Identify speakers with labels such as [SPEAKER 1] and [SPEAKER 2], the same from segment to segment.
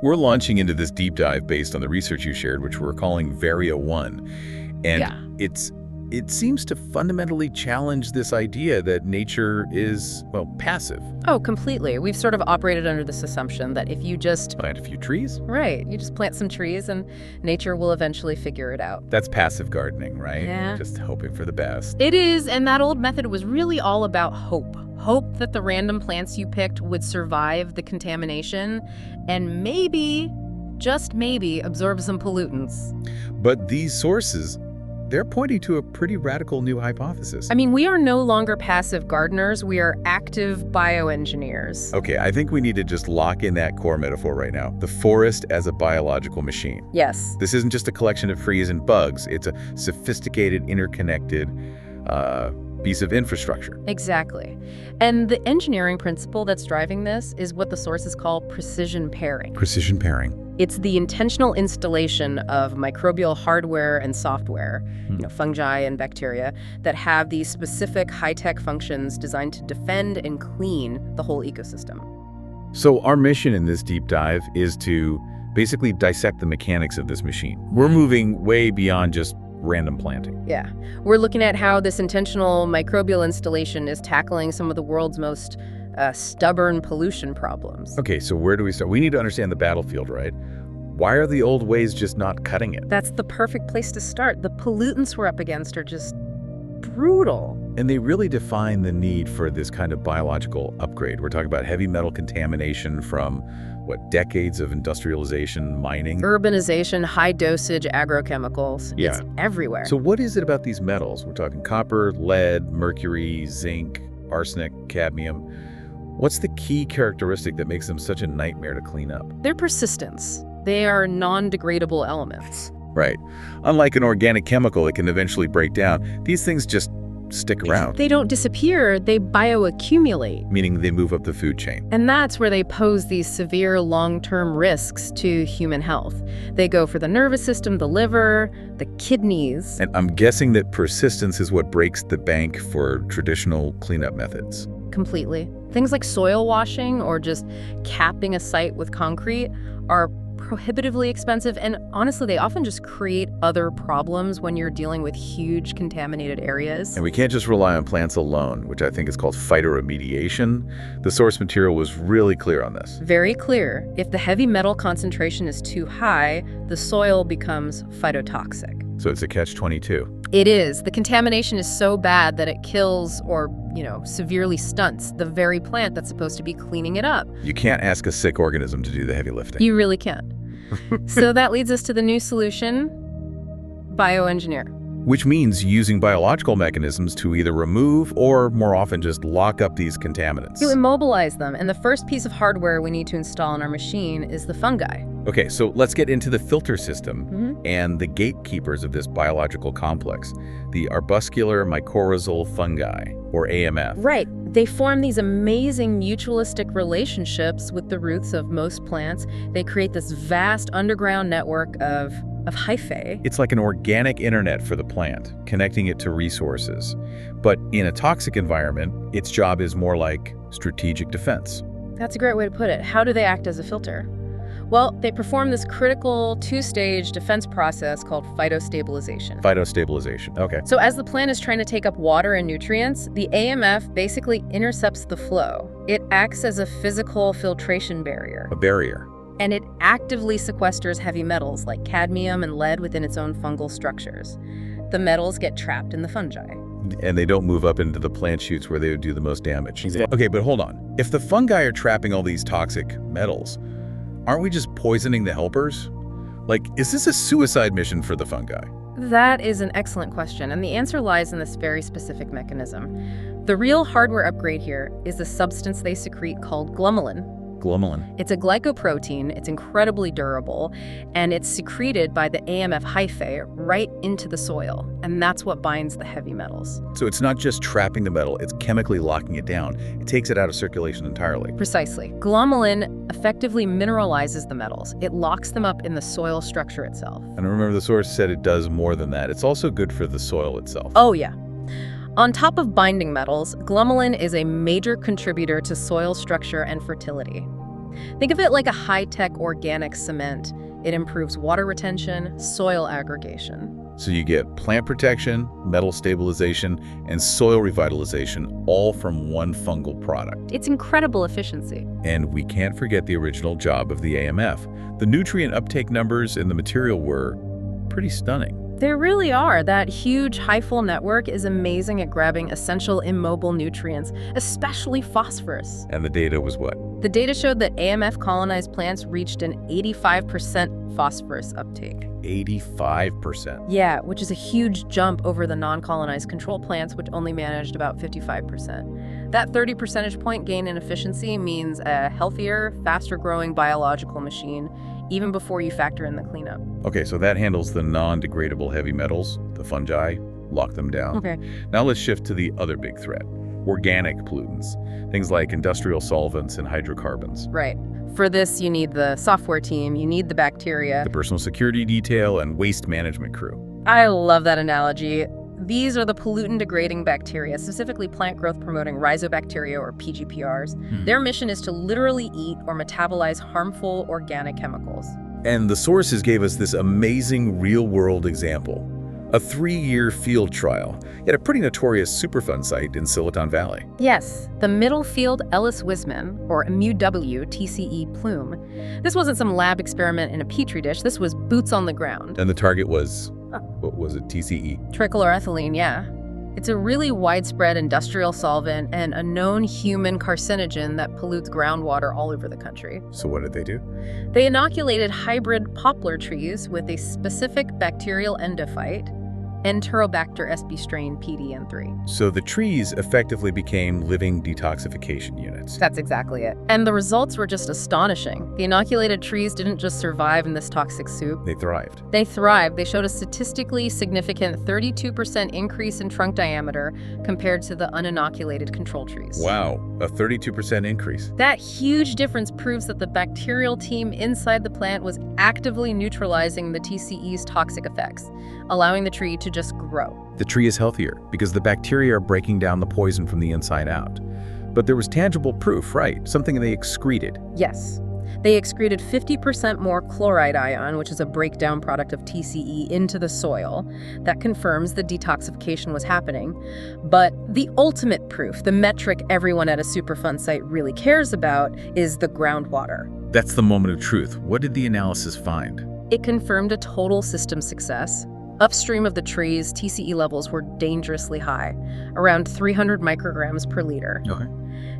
[SPEAKER 1] We're launching into this deep dive based on the research you shared, which we're calling Varia 1. And
[SPEAKER 2] Yeah.
[SPEAKER 1] it seems to fundamentally challenge this idea that nature is, well, passive.
[SPEAKER 2] Oh, completely. We've sort of operated under this assumption that if you just,
[SPEAKER 1] Plant a few trees?
[SPEAKER 2] right, you just plant some trees and nature will eventually figure it out.
[SPEAKER 1] That's passive gardening, right?
[SPEAKER 2] Yeah.
[SPEAKER 1] Just hoping for the best.
[SPEAKER 2] It is, and that old method was really all about hope. Hope that the random plants you picked would survive the contamination and maybe, just maybe, absorb some pollutants.
[SPEAKER 1] But these sources, they're pointing to a pretty radical new hypothesis.
[SPEAKER 2] I mean, we are no longer passive gardeners, we are active bioengineers.
[SPEAKER 1] Okay, I think we need to just lock in that core metaphor right now. The forest as a biological machine.
[SPEAKER 2] Yes.
[SPEAKER 1] This isn't just a collection of trees and bugs. It's a sophisticated, interconnected piece of infrastructure.
[SPEAKER 2] Exactly. And the engineering principle that's driving this is what the sources call precision pairing.
[SPEAKER 1] Precision pairing.
[SPEAKER 2] It's the intentional installation of microbial hardware and software, fungi and bacteria, that have these specific high-tech functions designed to defend and clean the whole ecosystem.
[SPEAKER 1] So our mission in this deep dive is to basically dissect the mechanics of this machine. We're moving way beyond just random planting.
[SPEAKER 2] Yeah. We're looking at how this intentional microbial installation is tackling some of the world's most stubborn pollution problems.
[SPEAKER 1] Okay, so where do we start? We need to understand the battlefield, right? Why are the old ways just not cutting it?
[SPEAKER 2] That's the perfect place to start. The pollutants we're up against are just brutal.
[SPEAKER 1] And they really define the need for this kind of biological upgrade. We're talking about heavy metal contamination from, decades of industrialization, mining?
[SPEAKER 2] Urbanization, high-dosage agrochemicals.
[SPEAKER 1] Yeah.
[SPEAKER 2] It's everywhere.
[SPEAKER 1] So what is it about these metals? We're talking copper, lead, mercury, zinc, arsenic, cadmium. What's the key characteristic that makes them such a nightmare to clean up?
[SPEAKER 2] Their persistence. They are non-degradable elements.
[SPEAKER 1] Right. Unlike an organic chemical that can eventually break down, these things just stick around.
[SPEAKER 2] They don't disappear, they bioaccumulate.
[SPEAKER 1] Meaning they move up the food chain.
[SPEAKER 2] And that's where they pose these severe long-term risks to human health. They go for the nervous system, the liver, the kidneys.
[SPEAKER 1] And I'm guessing that persistence is what breaks the bank for traditional cleanup methods.
[SPEAKER 2] Completely. Things like soil washing or just capping a site with concrete are prohibitively expensive, and honestly, they often just create other problems when you're dealing with huge contaminated areas.
[SPEAKER 1] And we can't just rely on plants alone, which I think is called phytoremediation. The source material was really clear on this.
[SPEAKER 2] Very clear. If the heavy metal concentration is too high, the soil becomes phytotoxic.
[SPEAKER 1] So it's a catch-22.
[SPEAKER 2] It is. The contamination is so bad that it kills or, severely stunts the very plant that's supposed to be cleaning it up.
[SPEAKER 1] You can't ask a sick organism to do the heavy lifting.
[SPEAKER 2] You really can't. So that leads us to the new solution, bioengineer.
[SPEAKER 1] Which means using biological mechanisms to either remove or, more often, just lock up these contaminants.
[SPEAKER 2] To immobilize them, and the first piece of hardware we need to install in our machine is the fungi.
[SPEAKER 1] Okay, so let's get into the filter system and the gatekeepers of this biological complex, the arbuscular mycorrhizal fungi, or AMF.
[SPEAKER 2] Right. They form these amazing mutualistic relationships with the roots of most plants. They create this vast underground network of hyphae.
[SPEAKER 1] It's like an organic internet for the plant, connecting it to resources. But in a toxic environment, its job is more like strategic defense.
[SPEAKER 2] That's a great way to put it. How do they act as a filter? Well, they perform this critical two-stage defense process called phytostabilization.
[SPEAKER 1] Phytostabilization, okay.
[SPEAKER 2] So as the plant is trying to take up water and nutrients, the AMF basically intercepts the flow. It acts as a physical filtration barrier.
[SPEAKER 1] A barrier.
[SPEAKER 2] And it actively sequesters heavy metals like cadmium and lead within its own fungal structures. The metals get trapped in the fungi.
[SPEAKER 1] And they don't move up into the plant shoots where they would do the most damage. Okay, but hold on. If the fungi are trapping all these toxic metals, aren't we just poisoning the helpers? Like, is this a suicide mission for the fungi?
[SPEAKER 2] That is an excellent question, and the answer lies in this very specific mechanism. The real hardware upgrade here is a substance they secrete called glomalin.
[SPEAKER 1] Glomalin.
[SPEAKER 2] It's a glycoprotein, it's incredibly durable, and it's secreted by the AMF hyphae right into the soil, and that's what binds the heavy metals.
[SPEAKER 1] So it's not just trapping the metal, it's chemically locking it down. It takes it out of circulation entirely.
[SPEAKER 2] Precisely. Glomalin effectively mineralizes the metals. It locks them up in the soil structure itself.
[SPEAKER 1] And remember, the source said it does more than that. It's also good for the soil itself.
[SPEAKER 2] Oh, yeah. On top of binding metals, glomalin is a major contributor to soil structure and fertility. Think of it like a high-tech organic cement. It improves water retention, soil aggregation.
[SPEAKER 1] So you get plant protection, metal stabilization, and soil revitalization, all from one fungal product.
[SPEAKER 2] It's incredible efficiency.
[SPEAKER 1] And we can't forget the original job of the AMF. The nutrient uptake numbers in the material were pretty stunning.
[SPEAKER 2] They really are. That huge hyphal network is amazing at grabbing essential immobile nutrients, especially phosphorus.
[SPEAKER 1] And the data was what?
[SPEAKER 2] The data showed that AMF colonized plants reached an 85% phosphorus uptake.
[SPEAKER 1] 85%.
[SPEAKER 2] Yeah, which is a huge jump over the non-colonized control plants, which only managed about 55%. That 30 percentage point gain in efficiency means a healthier, faster-growing biological machine, even before you factor in the cleanup.
[SPEAKER 1] Okay, so that handles the non-degradable heavy metals, the fungi, lock them down.
[SPEAKER 2] Okay.
[SPEAKER 1] Now let's shift to the other big threat, organic pollutants, things like industrial solvents and hydrocarbons.
[SPEAKER 2] Right. For this, you need the software team, you need the bacteria.
[SPEAKER 1] The personal security detail and waste management crew.
[SPEAKER 2] I love that analogy. These are the pollutant-degrading bacteria, specifically plant growth-promoting rhizobacteria or PGPRs. Their mission is to literally eat or metabolize harmful organic chemicals.
[SPEAKER 1] And the sources gave us this amazing real-world example. A 3-year field trial at a pretty notorious Superfund site in Silicon Valley.
[SPEAKER 2] Yes, the Middlefield Ellis-Wisman, or MUW TCE plume. This wasn't some lab experiment in a petri dish. This was boots on the ground.
[SPEAKER 1] And the target was, what was it, TCE?
[SPEAKER 2] Trichloroethylene, yeah. It's a really widespread industrial solvent and a known human carcinogen that pollutes groundwater all over the country.
[SPEAKER 1] So what did they do?
[SPEAKER 2] They inoculated hybrid poplar trees with a specific bacterial endophyte, Enterobacter sp strain PDN3.
[SPEAKER 1] So the trees effectively became living detoxification units.
[SPEAKER 2] That's exactly it. And the results were just astonishing. The inoculated trees didn't just survive in this toxic soup.
[SPEAKER 1] They thrived.
[SPEAKER 2] They thrived. They showed a statistically significant 32% increase in trunk diameter compared to the uninoculated control trees.
[SPEAKER 1] Wow, a 32% increase.
[SPEAKER 2] That huge difference proves that the bacterial team inside the plant was actively neutralizing the TCE's toxic effects, allowing the tree to just grow.
[SPEAKER 1] The tree is healthier because the bacteria are breaking down the poison from the inside out. But there was tangible proof, right? Something they excreted.
[SPEAKER 2] Yes. They excreted 50% more chloride ion, which is a breakdown product of TCE, into the soil. That confirms the detoxification was happening. But the ultimate proof, the metric everyone at a Superfund site really cares about, is the groundwater.
[SPEAKER 1] That's the moment of truth. What did the analysis find?
[SPEAKER 2] It confirmed a total system success. Upstream of the trees, TCE levels were dangerously high, around 300 micrograms per liter.
[SPEAKER 1] Okay.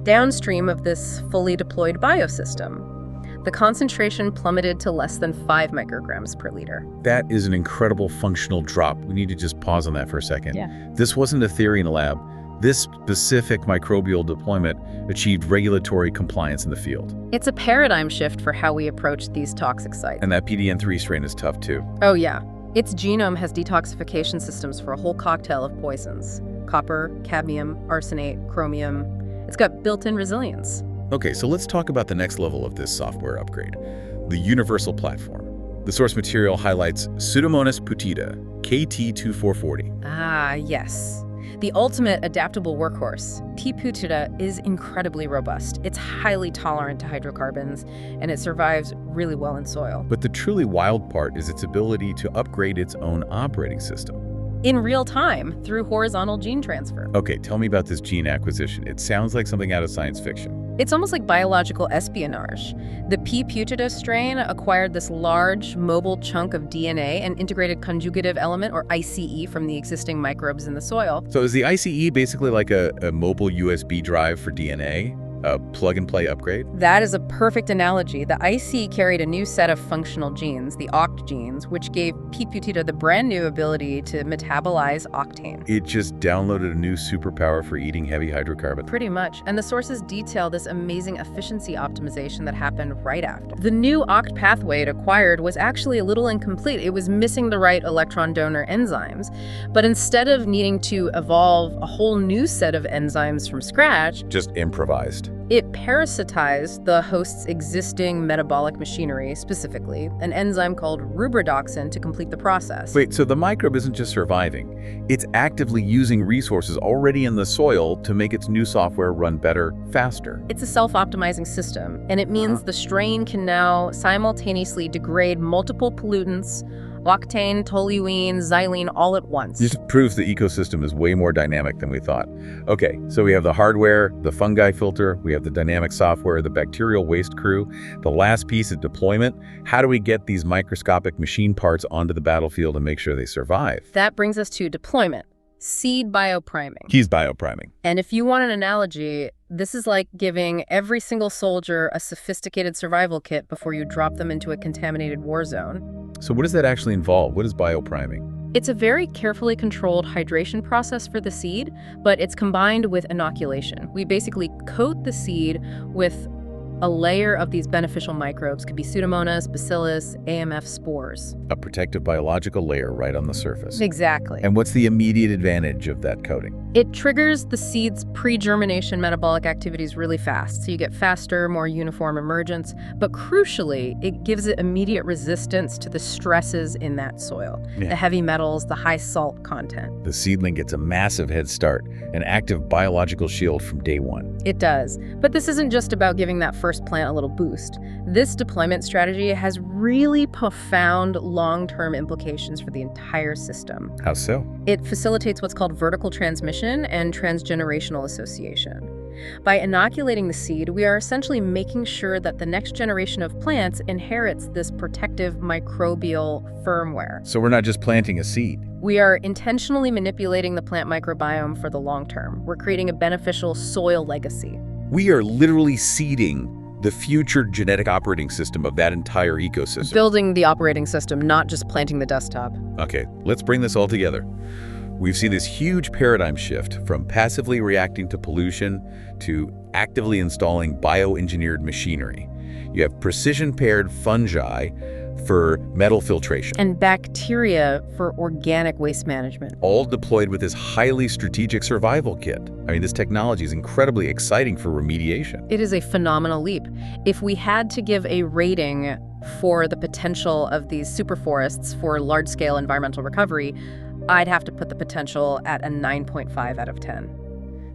[SPEAKER 2] Downstream of this fully deployed biosystem, the concentration plummeted to less than 5 micrograms per liter.
[SPEAKER 1] That is an incredible functional drop. We need to just pause on that for a second.
[SPEAKER 2] Yeah.
[SPEAKER 1] This wasn't a theory in a lab. This specific microbial deployment achieved regulatory compliance in the field.
[SPEAKER 2] It's a paradigm shift for how we approach these toxic sites.
[SPEAKER 1] And that PDN3 strain is tough too.
[SPEAKER 2] Oh yeah. Its genome has detoxification systems for a whole cocktail of poisons: copper, cadmium, arsenate, chromium. It's got built-in resilience.
[SPEAKER 1] Okay, so let's talk about the next level of this software upgrade, the universal platform. The source material highlights Pseudomonas putida, KT2440.
[SPEAKER 2] Ah, yes. The ultimate adaptable workhorse. P. putida is incredibly robust. It's highly tolerant to hydrocarbons, and it survives really well in soil.
[SPEAKER 1] But the truly wild part is its ability to upgrade its own operating system.
[SPEAKER 2] In real time, through horizontal gene transfer.
[SPEAKER 1] Okay, tell me about this gene acquisition. It sounds like something out of science fiction.
[SPEAKER 2] It's almost like biological espionage. The P. putida strain acquired this large, mobile chunk of DNA, an integrated conjugative element, or ICE, from the existing microbes in the soil.
[SPEAKER 1] So is the ICE basically like a mobile USB drive for DNA? A plug-and-play upgrade?
[SPEAKER 2] That is a perfect analogy. The IC carried a new set of functional genes, the OCT genes, which gave P. putida the brand new ability to metabolize octane.
[SPEAKER 1] It just downloaded a new superpower for eating heavy hydrocarbons.
[SPEAKER 2] Pretty much. And the sources detail this amazing efficiency optimization that happened right after. The new OCT pathway it acquired was actually a little incomplete. It was missing the right electron donor enzymes. But instead of needing to evolve a whole new set of enzymes from scratch,
[SPEAKER 1] Just improvised.
[SPEAKER 2] It parasitized the host's existing metabolic machinery, specifically an enzyme called rubridoxin, to complete the process.
[SPEAKER 1] Wait, so the microbe isn't just surviving. It's actively using resources already in the soil to make its new software run better, faster.
[SPEAKER 2] It's a self-optimizing system, and it means the strain can now simultaneously degrade multiple pollutants, octane, toluene, xylene, all at once.
[SPEAKER 1] This proves the ecosystem is way more dynamic than we thought. Okay, so we have the hardware, the fungi filter, we have the dynamic software, the bacterial waste crew. The last piece is deployment. How do we get these microscopic machine parts onto the battlefield and make sure they survive?
[SPEAKER 2] That brings us to deployment. Seed biopriming.
[SPEAKER 1] He's biopriming.
[SPEAKER 2] And if you want an analogy, this is like giving every single soldier a sophisticated survival kit before you drop them into a contaminated war zone.
[SPEAKER 1] So what does that actually involve? What is biopriming?
[SPEAKER 2] It's a very carefully controlled hydration process for the seed, but it's combined with inoculation. We basically coat the seed with a layer of these beneficial microbes. Could be Pseudomonas, Bacillus, AMF spores.
[SPEAKER 1] A protective biological layer right on the surface.
[SPEAKER 2] Exactly.
[SPEAKER 1] And what's the immediate advantage of that coating?
[SPEAKER 2] It triggers the seed's pre-germination metabolic activities really fast, so you get faster, more uniform emergence. But crucially, it gives it immediate resistance to the stresses in that soil.
[SPEAKER 1] Yeah.
[SPEAKER 2] The heavy metals, the high salt content.
[SPEAKER 1] The seedling gets a massive head start, an active biological shield from day one.
[SPEAKER 2] It does. But this isn't just about giving that first plant a little boost. This deployment strategy has really profound long-term implications for the entire system.
[SPEAKER 1] How so?
[SPEAKER 2] It facilitates what's called vertical transmission and transgenerational association. By inoculating the seed, we are essentially making sure that the next generation of plants inherits this protective microbial firmware.
[SPEAKER 1] So we're not just planting a seed.
[SPEAKER 2] We are intentionally manipulating the plant microbiome for the long term. We're creating a beneficial soil legacy.
[SPEAKER 1] We are literally seeding the future genetic operating system of that entire ecosystem.
[SPEAKER 2] Building the operating system, not just planting the desktop.
[SPEAKER 1] Okay, let's bring this all together. We've seen this huge paradigm shift from passively reacting to pollution to actively installing bioengineered machinery. You have precision-paired fungi for metal filtration.
[SPEAKER 2] And bacteria for organic waste management.
[SPEAKER 1] All deployed with this highly strategic survival kit. I mean, this technology is incredibly exciting for remediation.
[SPEAKER 2] It is a phenomenal leap. If we had to give a rating for the potential of these superforests for large-scale environmental recovery, I'd have to put the potential at a 9.5 out of 10.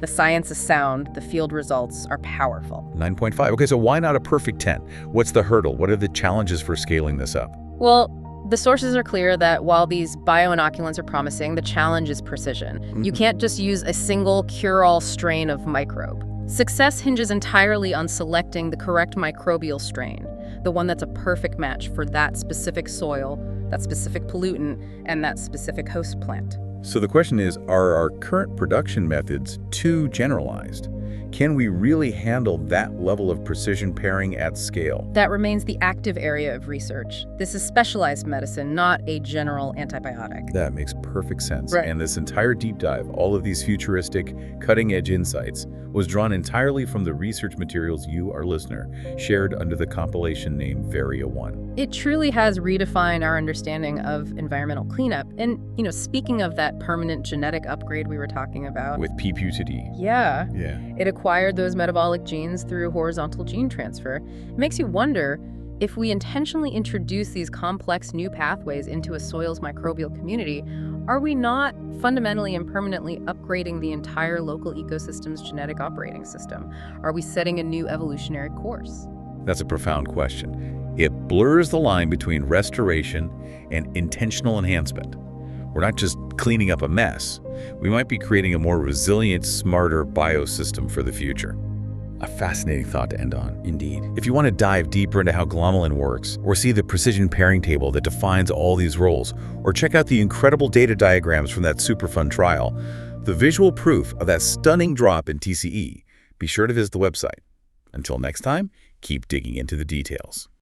[SPEAKER 2] The science is sound, the field results are powerful.
[SPEAKER 1] 9.5. Okay, so why not a perfect 10? What's the hurdle? What are the challenges for scaling this up?
[SPEAKER 2] Well, the sources are clear that while these bioinoculants are promising, the challenge is precision. You can't just use a single cure-all strain of microbe. Success hinges entirely on selecting the correct microbial strain, the one that's a perfect match for that specific soil, that specific pollutant, and that specific host plant.
[SPEAKER 1] So the question is, are our current production methods too generalized? Can we really handle that level of precision pairing at scale?
[SPEAKER 2] That remains the active area of research. This is specialized medicine, not a general antibiotic.
[SPEAKER 1] That makes perfect sense.
[SPEAKER 2] Right.
[SPEAKER 1] And this entire deep dive, all of these futuristic, cutting-edge insights, was drawn entirely from the research materials you, our listener, shared under the compilation name Varia 1.
[SPEAKER 2] It truly has redefined our understanding of environmental cleanup. And, speaking of that permanent genetic upgrade we were talking about.
[SPEAKER 1] With Putida.
[SPEAKER 2] Yeah.
[SPEAKER 1] Yeah.
[SPEAKER 2] It acquired those metabolic genes through horizontal gene transfer. It makes you wonder, if we intentionally introduce these complex new pathways into a soil's microbial community, are we not fundamentally and permanently upgrading the entire local ecosystem's genetic operating system? Are we setting a new evolutionary course?
[SPEAKER 1] That's a profound question. It blurs the line between restoration and intentional enhancement. We're not just cleaning up a mess. We might be creating a more resilient, smarter biosystem for the future. A fascinating thought to end on, indeed. If you want to dive deeper into how Glomalin works, or see the precision pairing table that defines all these roles, or check out the incredible data diagrams from that super fun trial, the visual proof of that stunning drop in TCE, be sure to visit the website. Until next time, keep digging into the details.